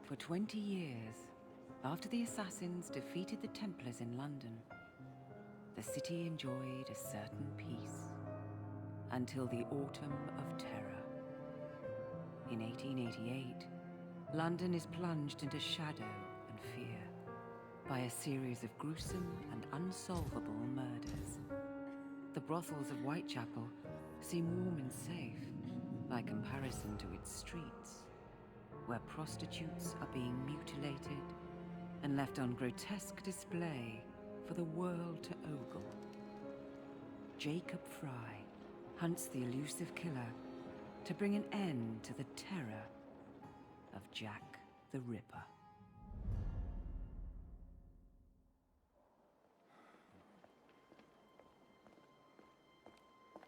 For 20 years, after the assassins defeated the Templars in London, the city enjoyed a certain peace until the Autumn of Terror. In 1888, London is plunged into shadow and fear by a series of gruesome and unsolvable murders. The brothels of Whitechapel seem warm and safe by comparison to its streets, where prostitutes are being mutilated and left on grotesque display for the world to ogle. Jacob Fry hunts the elusive killer to bring an end to the terror of Jack the Ripper.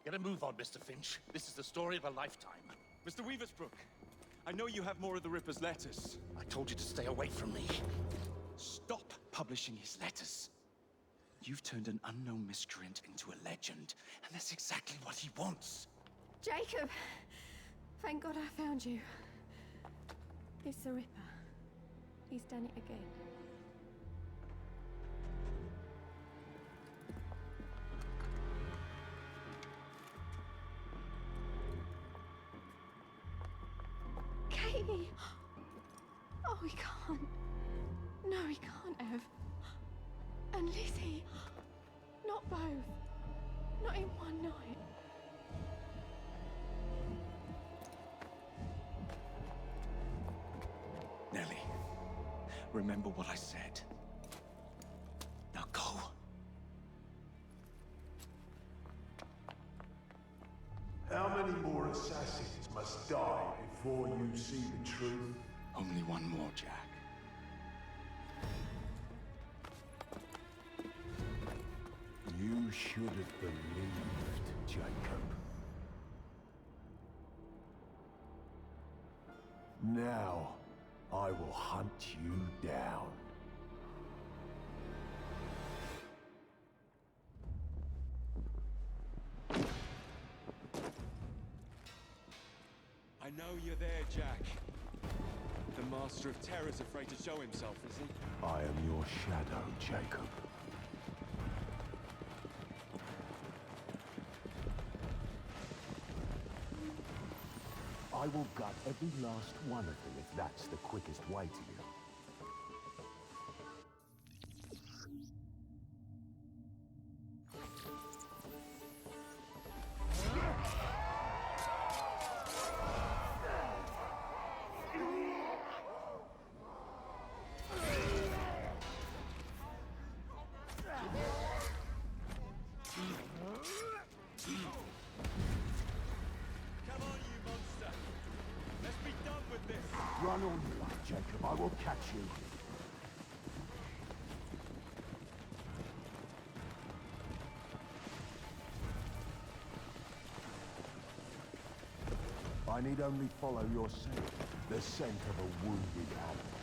Get a move on, Mr. Finch. This is the story of a lifetime. Mr. Weaversbrook, I know you have more of the Ripper's letters. I told you to stay away from me. Stop publishing his letters. You've turned an unknown miscreant into a legend, and that's exactly what he wants. Jacob! Thank God I found you. It's the Ripper. He's done it again. Katie! Oh, he can't. No, he can't have. And Lizzie. Not both. Not in one night. Nellie, remember what I said. Now go. How many more assassins must die before you see the truth? Only one more, Jack. You should have believed, Jacob. Now, I will hunt you down. I know you're there, Jack. The Master of Terror's afraid to show himself, is he? I am your shadow, Jacob. I will gut every last one of them if that's the quickest way to you. Come on, you monster! Let's be done with this! Run on, Jacob. I will catch you. I need only follow your scent, the scent of a wounded animal.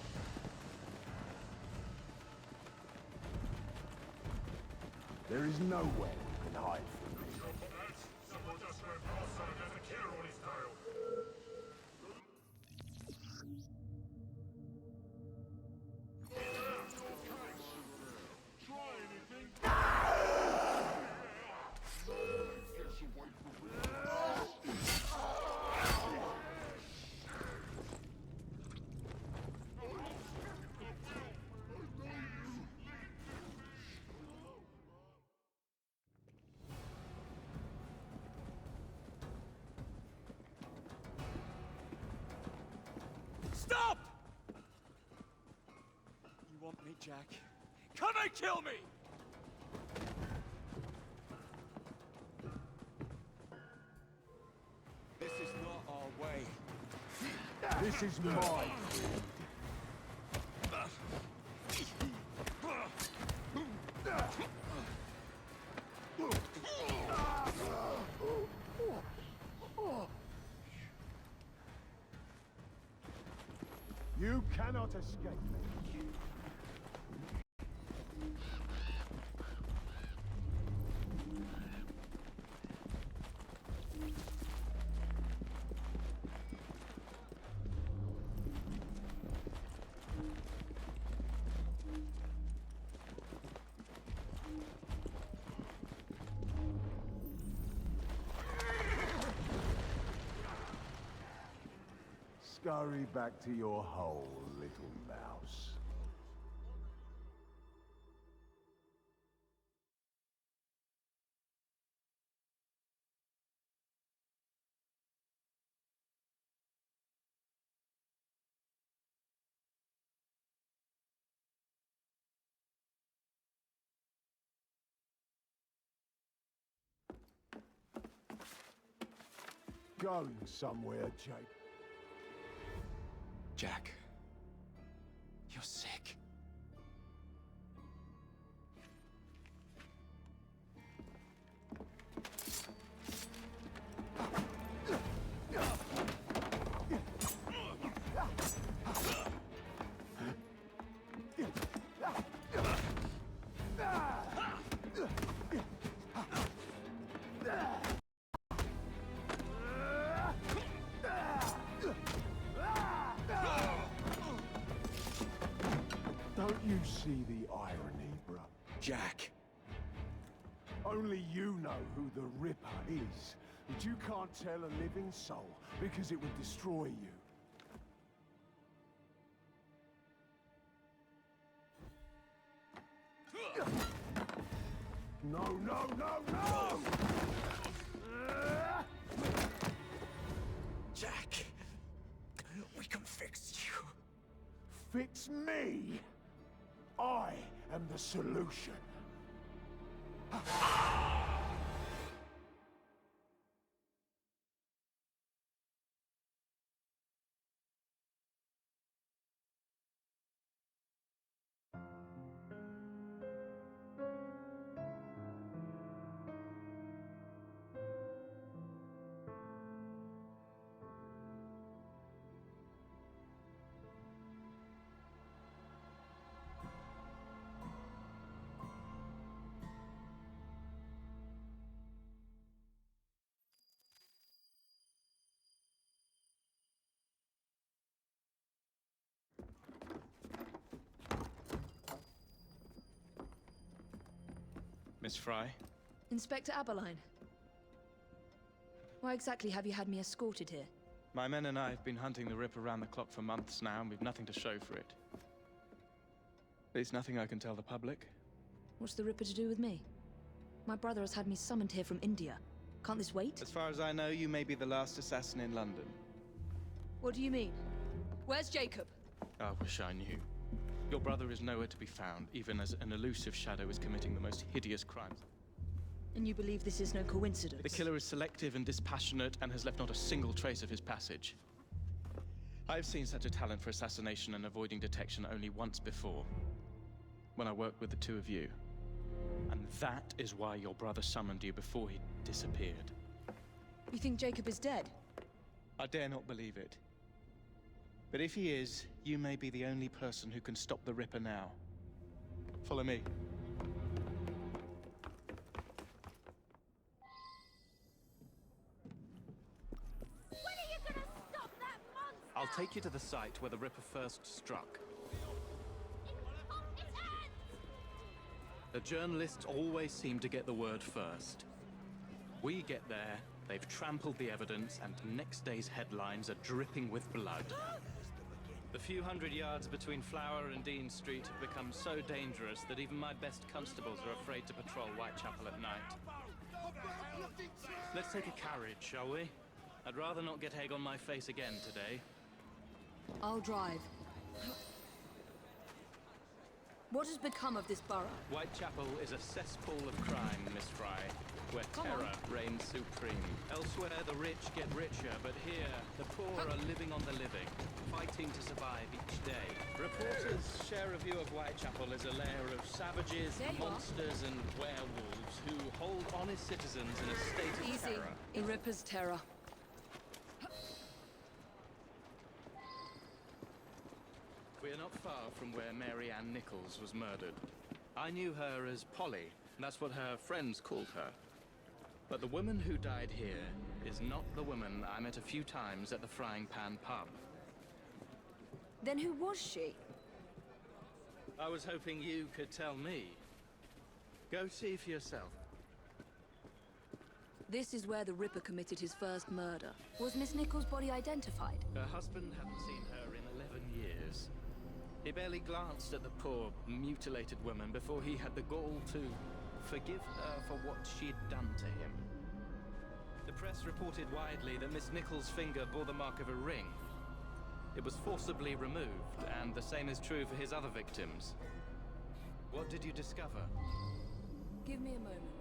There is nowhere you can hide from me. Someone just heard our son has a killer on his tail. Try anything. Gets away from me. Stop! You want me, Jack? Come and kill me! This is not our way. This is mine. You cannot escape me. Scurry back to your hole, little mouse. Going somewhere, Jake. Jack, you're sick. Don't you see the irony, bruh? Jack. Only you know who the Ripper is. But you can't tell a living soul because it would destroy you. No, no, no, no! Jack, we can fix you. Fix me! I am the solution. Miss Fry? Inspector Aberline. Why exactly have you had me escorted here? My men and I have been hunting the Ripper around the clock for months now, and we've nothing to show for it. There's nothing I can tell the public. What's the Ripper to do with me? My brother has had me summoned here from India. Can't this wait? As far as I know, you may be the last assassin in London. What do you mean? Where's Jacob? I wish I knew. Your brother is nowhere to be found, even as an elusive shadow is committing the most hideous crimes. And you believe this is no coincidence? The killer is selective and dispassionate and has left not a single trace of his passage. I've seen such a talent for assassination and avoiding detection only once before, when I worked with the two of you. And that is why your brother summoned you before he disappeared. You think Jacob is dead? I dare not believe it. But if he is, you may be the only person who can stop the Ripper now. Follow me. When are you gonna stop that monster? I'll take you to the site where the Ripper first struck. Its hands! The journalists always seem to get the word first. We get there, they've trampled the evidence, and next day's headlines are dripping with blood. The few hundred yards between Flower and Dean Street have become so dangerous that even my best constables are afraid to patrol Whitechapel at night. Let's take a carriage, shall we? I'd rather not get egg on my face again today. I'll drive. What has become of this borough? Whitechapel is a cesspool of crime, Miss Fry, where terror reigns supreme. Elsewhere, the rich get richer, but here, the poor are living on the living, fighting to survive each day. Reporters share a view of Whitechapel as a lair of savages, monsters, and werewolves who hold honest citizens in a state of Easy. terror. The Ripper's terror. We are not far from where Mary Ann Nichols was murdered. I knew her as Polly. That's what her friends called her. But the woman who died here is not the woman I met a few times at the Frying Pan pub. Then who was she? I was hoping you could tell me. Go see for yourself. This is where the Ripper committed his first murder. Was Miss Nichols' body identified? Her husband hadn't seen her in 11 years. He barely glanced at the poor, mutilated woman before he had the gall to forgive her for what she'd done to him. The press reported widely that Miss Nichols' finger bore the mark of a ring. It was forcibly removed, and the same is true for his other victims. What did you discover? Give me a moment.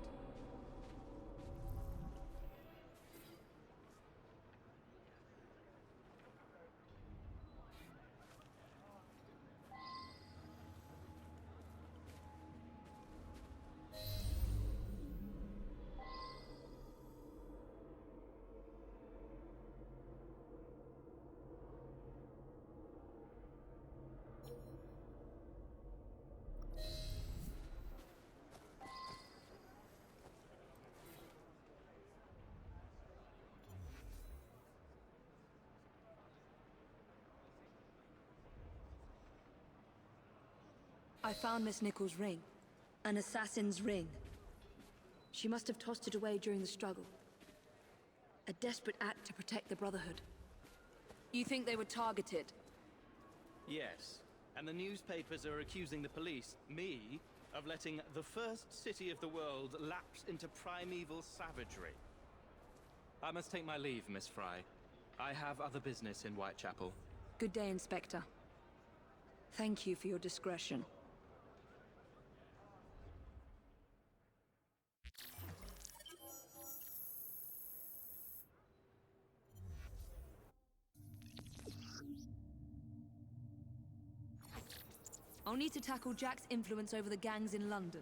I found Miss Nichols' ring. An assassin's ring. She must have tossed it away during the struggle. A desperate act to protect the Brotherhood. You think they were targeted? Yes. And the newspapers are accusing the police, me, of letting the first city of the world lapse into primeval savagery. I must take my leave, Miss Fry. I have other business in Whitechapel. Good day, Inspector. Thank you for your discretion. I'll need to tackle Jack's influence over the gangs in London.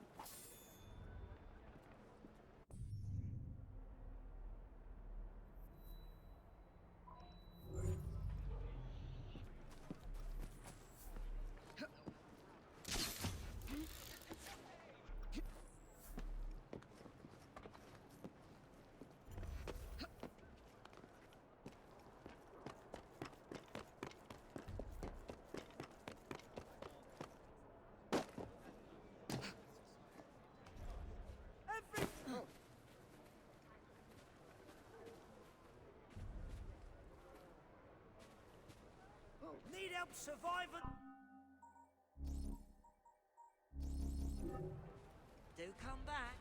Need help surviving? Do come back.